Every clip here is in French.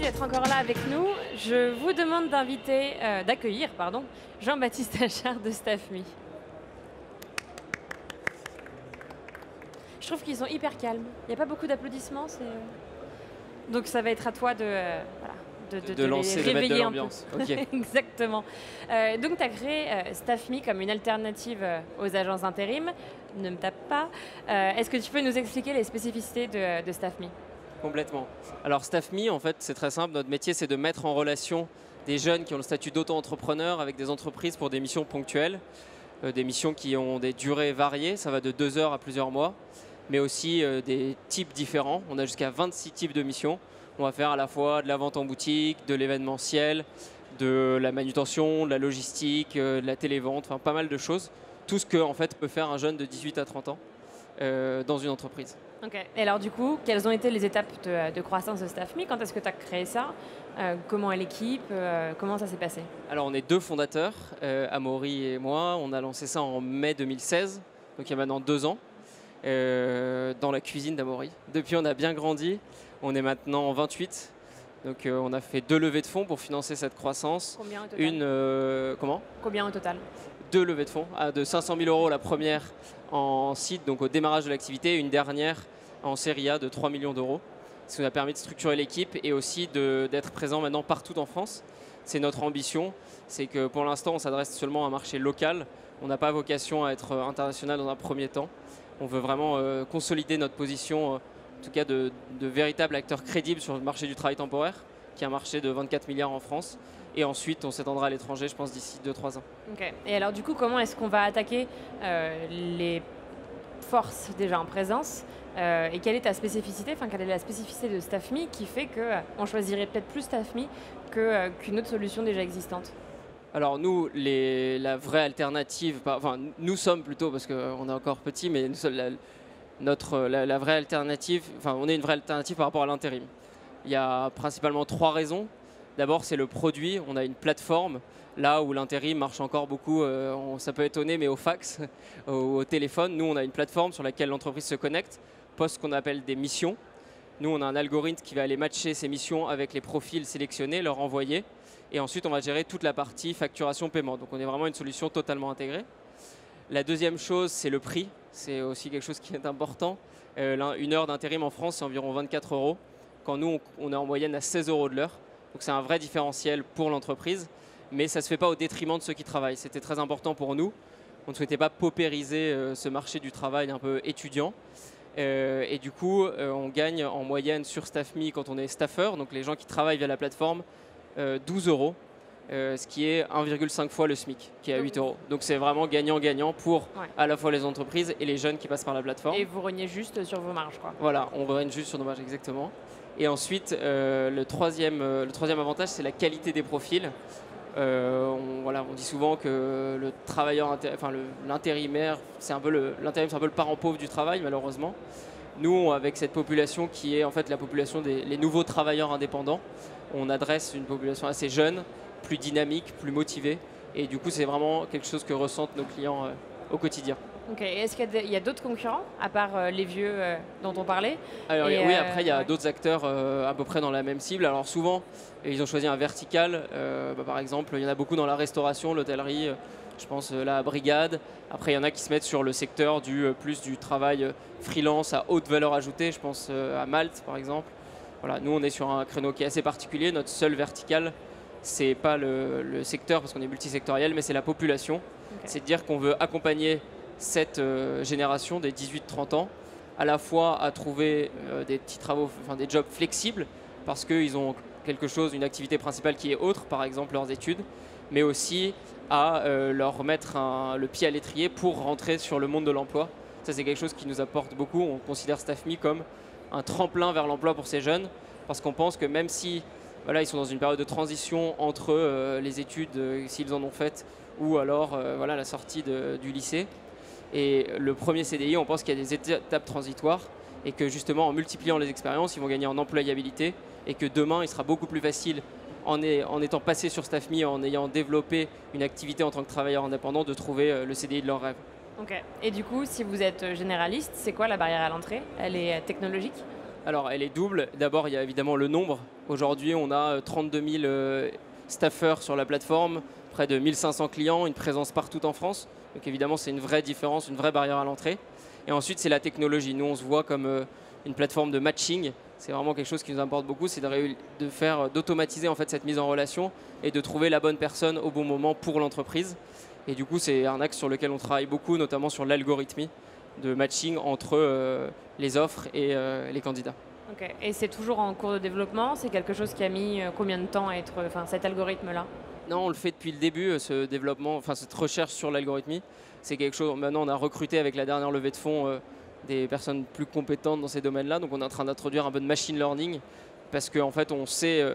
d'être encore là avec nous. Je vous demande d'accueillir Jean-Baptiste Achard de StaffMe. Je trouve qu'ils sont hyper calmes. Il n'y a pas beaucoup d'applaudissements. Donc ça va être à toi de lancer, les réveiller de un peu. Okay. Exactement. Donc tu as créé StaffMe comme une alternative aux agences d'intérim. Ne me tape pas. Est-ce que tu peux nous expliquer les spécificités de StaffMe? Complètement. Alors StaffMe, en fait, c'est très simple. Notre métier, c'est de mettre en relation des jeunes qui ont le statut d'auto-entrepreneur avec des entreprises pour des missions ponctuelles, des missions qui ont des durées variées. Ça va de 2 heures à plusieurs mois, mais aussi des types différents. On a jusqu'à 26 types de missions. On va faire à la fois de la vente en boutique, de l'événementiel, de la manutention, de la logistique, de la télévente, enfin pas mal de choses. Tout ce que en fait, peut faire un jeune de 18 à 30 ans dans une entreprise. Ok. Et alors du coup, quelles ont été les étapes de croissance de StaffMe? Quand est-ce que tu as créé ça? Comment est l'équipe? Comment ça s'est passé? Alors on est 2 fondateurs, Amaury et moi. On a lancé ça en mai 2016, donc il y a maintenant 2 ans, dans la cuisine d'Amaury. Depuis, on a bien grandi. On est maintenant 28. Donc on a fait 2 levées de fonds pour financer cette croissance. Combien au total? Comment? Combien au total? 2 levées de fonds, de 500 000 € la première en seed, donc au démarrage de l'activité, et une dernière en série A de 3 millions d'euros. Ce qui nous a permis de structurer l'équipe et aussi d'être présent maintenant partout en France. C'est notre ambition, c'est que pour l'instant on s'adresse seulement à un marché local. On n'a pas vocation à être international dans un premier temps. On veut vraiment consolider notre position, en tout cas de véritable acteur crédible sur le marché du travail temporaire, qui est un marché de 24 milliards en France. Et ensuite, on s'étendra à l'étranger, je pense, d'ici 2-3 ans. Ok. Et alors, du coup, comment est-ce qu'on va attaquer les forces déjà en présence et quelle est ta spécificité, quelle est la spécificité de StaffMe qui fait qu'on choisirait peut-être plus StaffMe qu'une autre solution déjà existante? Alors nous, la vraie alternative, nous sommes plutôt, parce qu'on est encore petit, mais nous sommes la vraie alternative, on est une vraie alternative par rapport à l'intérim. Il y a principalement 3 raisons. D'abord, c'est le produit. On a une plateforme, là où l'intérim marche encore beaucoup, ça peut étonner, mais au fax, au téléphone. Nous, on a une plateforme sur laquelle l'entreprise se connecte, poste ce qu'on appelle des missions. Nous, on a un algorithme qui va aller matcher ces missions avec les profils sélectionnés, leur envoyer. Et ensuite, on va gérer toute la partie facturation-paiement. Donc, on est vraiment une solution totalement intégrée. La deuxième chose, c'est le prix. C'est aussi quelque chose qui est important. Une heure d'intérim en France, c'est environ 24 €. Quand nous, on est en moyenne à 16 € de l'heure. Donc c'est un vrai différentiel pour l'entreprise, mais ça ne se fait pas au détriment de ceux qui travaillent. C'était très important pour nous. On ne souhaitait pas paupériser ce marché du travail un peu étudiant. Et du coup, on gagne en moyenne sur StaffMe quand on est staffeur, donc les gens qui travaillent via la plateforme, 12 €, ce qui est 1,5 fois le SMIC, qui est à 8 €. Donc c'est vraiment gagnant-gagnant pour à la fois les entreprises et les jeunes qui passent par la plateforme. Et vous rognez juste sur vos marges, quoi. Voilà, on rogne juste sur nos marges, exactement. Et ensuite, le troisième avantage, c'est la qualité des profils. On dit souvent que le travailleur, l'intérimaire, l'intérim, c'est un peu le parent pauvre du travail, malheureusement. Nous, avec cette population qui est en fait la population des nouveaux travailleurs indépendants, on adresse une population assez jeune, plus dynamique, plus motivée. Et du coup, c'est vraiment quelque chose que ressentent nos clients au quotidien. Ok. Est-ce qu'il y a d'autres concurrents, à part les vieux dont on parlait? Alors, oui, après, il y a d'autres acteurs à peu près dans la même cible. Alors souvent, ils ont choisi un vertical. Par exemple, il y en a beaucoup dans la restauration, l'hôtellerie, je pense la brigade. Après, il y en a qui se mettent sur le secteur plus du travail freelance à haute valeur ajoutée. Je pense à Malte, par exemple. Voilà, nous, on est sur un créneau qui est assez particulier. Notre seul vertical, c'est pas le secteur, parce qu'on est multisectoriel, mais c'est la population. Okay. C'est de dire qu'on veut accompagner cette génération des 18-30 ans, à la fois à trouver des petits travaux, des jobs flexibles, parce qu'ils ont une activité principale qui est autre, par exemple leurs études, mais aussi à leur mettre le pied à l'étrier pour rentrer sur le monde de l'emploi. Ça, c'est quelque chose qui nous apporte beaucoup. On considère StaffMe comme un tremplin vers l'emploi pour ces jeunes, parce qu'on pense que même si ils sont dans une période de transition entre les études, s'ils en ont faites, ou alors la sortie du lycée, et le premier CDI, on pense qu'il y a des étapes transitoires et que justement en multipliant les expériences, ils vont gagner en employabilité et que demain, il sera beaucoup plus facile en étant passé sur StaffMe, en ayant développé une activité en tant que travailleur indépendant, de trouver le CDI de leur rêve. Ok. Et du coup, si vous êtes généraliste, c'est quoi la barrière à l'entrée? Elle est technologique? Alors, elle est double. D'abord, il y a évidemment le nombre. Aujourd'hui, on a 32 000 staffeurs sur la plateforme, près de 1500 clients, une présence partout en France. Donc évidemment, c'est une vraie différence, une vraie barrière à l'entrée. Et ensuite, c'est la technologie. Nous, on se voit comme une plateforme de matching. C'est vraiment quelque chose qui nous importe beaucoup, c'est d'automatiser en fait cette mise en relation et de trouver la bonne personne au bon moment pour l'entreprise. Et du coup, c'est un axe sur lequel on travaille beaucoup, notamment sur l'algorithmie de matching entre les offres et les candidats. Ok. Et c'est toujours en cours de développement? C'est quelque chose qui a mis combien de temps à être, cet algorithme-là? Non, on le fait depuis le début, ce développement, cette recherche sur l'algorithmie. C'est quelque chose, maintenant on a recruté avec la dernière levée de fonds des personnes plus compétentes dans ces domaines-là. Donc on est en train d'introduire un peu de machine learning parce qu'en fait on sait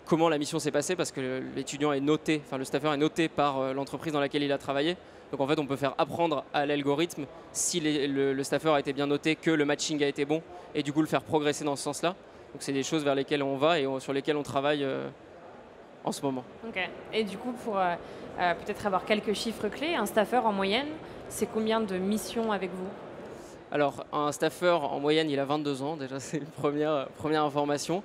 comment la mission s'est passée parce que l'étudiant est noté, enfin le staffer est noté par l'entreprise dans laquelle il a travaillé. Donc en fait on peut faire apprendre à l'algorithme si le staffer a été bien noté, que le matching a été bon et du coup le faire progresser dans ce sens-là. Donc c'est des choses vers lesquelles on va et sur lesquelles on travaille en ce moment. Ok. Et du coup, pour peut-être avoir quelques chiffres clés, un staffer en moyenne, c'est combien de missions avec vous? Alors, un staffer en moyenne, il a 22 ans, déjà c'est une première information.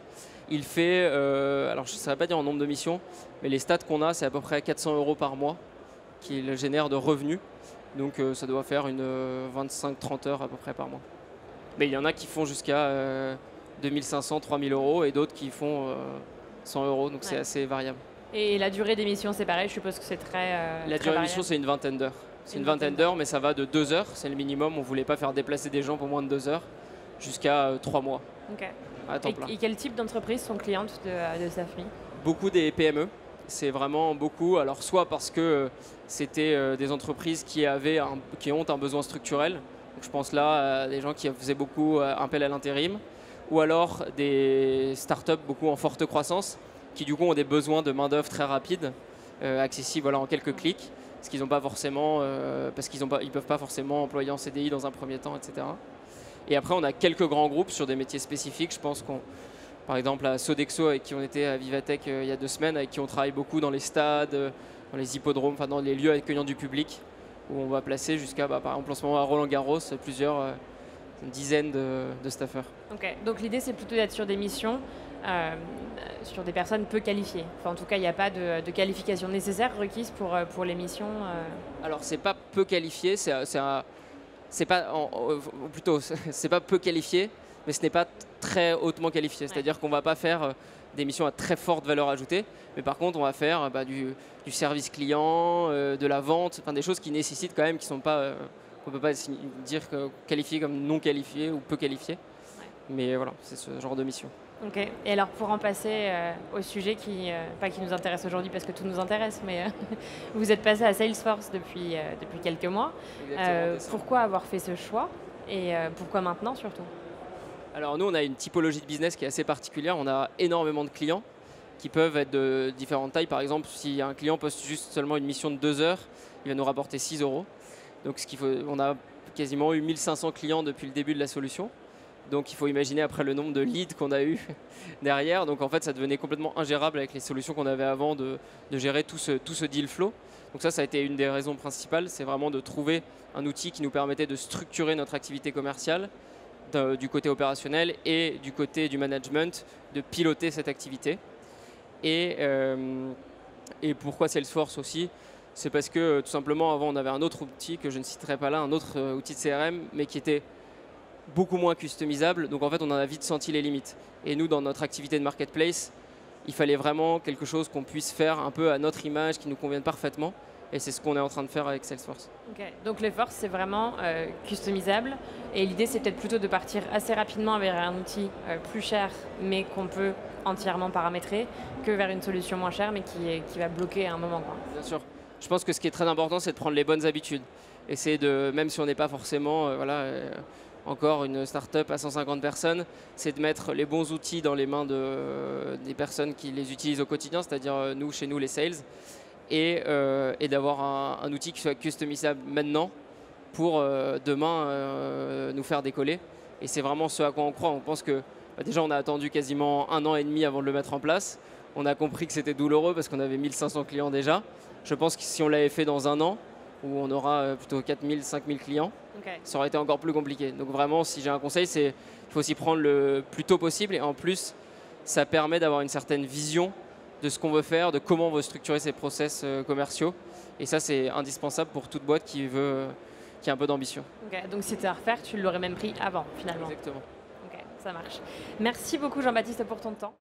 Il fait, alors je ne saurais pas dire en nombre de missions, mais les stats qu'on a, c'est à peu près 400 € par mois qu'il génère de revenus. Donc ça doit faire une 25-30 heures à peu près par mois. Mais il y en a qui font jusqu'à 2500-3000 € et d'autres qui font 100 €, donc c'est assez variable. Et la durée des missions, c'est pareil, je suppose que c'est très La durée des missions, c'est une vingtaine d'heures. C'est une vingtaine d'heures, mais ça va de 2 heures, c'est le minimum. On ne voulait pas faire déplacer des gens pour moins de 2 heures, jusqu'à 3 mois. Ok. À temps plein. Et quel type d'entreprise sont clientes de StaffMe? Beaucoup des PME. C'est vraiment beaucoup. Alors, soit parce que c'était des entreprises qui ont un besoin structurel. Donc, je pense là à des gens qui faisaient beaucoup appel à l'intérim. Ou alors des startups beaucoup en forte croissance qui du coup ont des besoins de main-d'œuvre très rapides, accessibles en quelques clics, parce qu'ils n'ont pas forcément, ils peuvent pas forcément employer en CDI dans un premier temps, etc. Et après, on a quelques grands groupes sur des métiers spécifiques. Je pense par exemple à Sodexo, avec qui on était à Vivatech il y a 2 semaines, avec qui on travaille beaucoup dans les stades, dans les hippodromes, dans les lieux accueillants du public, où on va placer jusqu'à, par exemple en ce moment à Roland-Garros, plusieurs une dizaine de staffers. Ok, donc l'idée c'est plutôt d'être sur des missions, sur des personnes peu qualifiées. Enfin, en tout cas, il n'y a pas de qualification nécessaire requise pour les missions. Alors, c'est pas peu qualifié, c'est pas peu qualifié, mais ce n'est pas très hautement qualifié. C'est-à-dire qu'on ne va pas faire des missions à très forte valeur ajoutée, mais par contre, on va faire du service client, de la vente, des choses qui nécessitent quand même, qui sont pas... on ne peut pas dire qualifié comme non qualifié ou peu qualifié. Ouais. Mais voilà, c'est ce genre de mission. Ok. Et alors pour en passer au sujet pas qui nous intéresse aujourd'hui parce que tout nous intéresse, mais vous êtes passé à Salesforce depuis quelques mois. Pourquoi avoir fait ce choix et pourquoi maintenant surtout? Alors nous, on a une typologie de business qui est assez particulière. On a énormément de clients qui peuvent être de différentes tailles. Par exemple, si un client poste juste seulement une mission de 2 heures, il va nous rapporter 6 €. Donc on a quasiment eu 1500 clients depuis le début de la solution. Donc il faut imaginer après le nombre de leads qu'on a eu derrière. Donc en fait, ça devenait complètement ingérable avec les solutions qu'on avait avant de gérer tout ce deal flow. Donc ça a été une des raisons principales. C'est vraiment de trouver un outil qui nous permettait de structurer notre activité commerciale du côté opérationnel et du côté du management, de piloter cette activité. Et pourquoi Salesforce aussi? C'est parce que tout simplement avant on avait un autre outil que je ne citerai pas là, un autre outil de CRM, mais qui était beaucoup moins customisable. Donc en fait on en a vite senti les limites. Et nous dans notre activité de marketplace, il fallait vraiment quelque chose qu'on puisse faire un peu à notre image, qui nous convienne parfaitement. Et c'est ce qu'on est en train de faire avec Salesforce. Ok, donc l'effort c'est vraiment customisable. Et l'idée c'est peut-être plutôt de partir assez rapidement vers un outil plus cher, mais qu'on peut entièrement paramétrer, que vers une solution moins chère, mais qui va bloquer à un moment, quoi. Bien sûr. Je pense que ce qui est très important, c'est de prendre les bonnes habitudes. Essayer de, même si on n'est pas forcément encore une start-up à 150 personnes, c'est de mettre les bons outils dans les mains des personnes qui les utilisent au quotidien, c'est-à-dire chez nous les sales, et d'avoir un outil qui soit customisable maintenant pour demain nous faire décoller. Et c'est vraiment ce à quoi on croit. On pense que déjà on a attendu quasiment 1 an et demi avant de le mettre en place. On a compris que c'était douloureux parce qu'on avait 1500 clients déjà. Je pense que si on l'avait fait dans 1 an, où on aura plutôt 4000, 5000 clients. Okay. Ça aurait été encore plus compliqué. Donc vraiment, si j'ai un conseil, c'est qu'il faut s'y prendre le plus tôt possible. Et en plus, ça permet d'avoir une certaine vision de ce qu'on veut faire, de comment on veut structurer ses process commerciaux. Et ça, c'est indispensable pour toute boîte qui a un peu d'ambition. Okay. Donc si c'était à refaire, tu l'aurais même pris avant, finalement. Exactement. Ok, ça marche. Merci beaucoup Jean-Baptiste pour ton temps.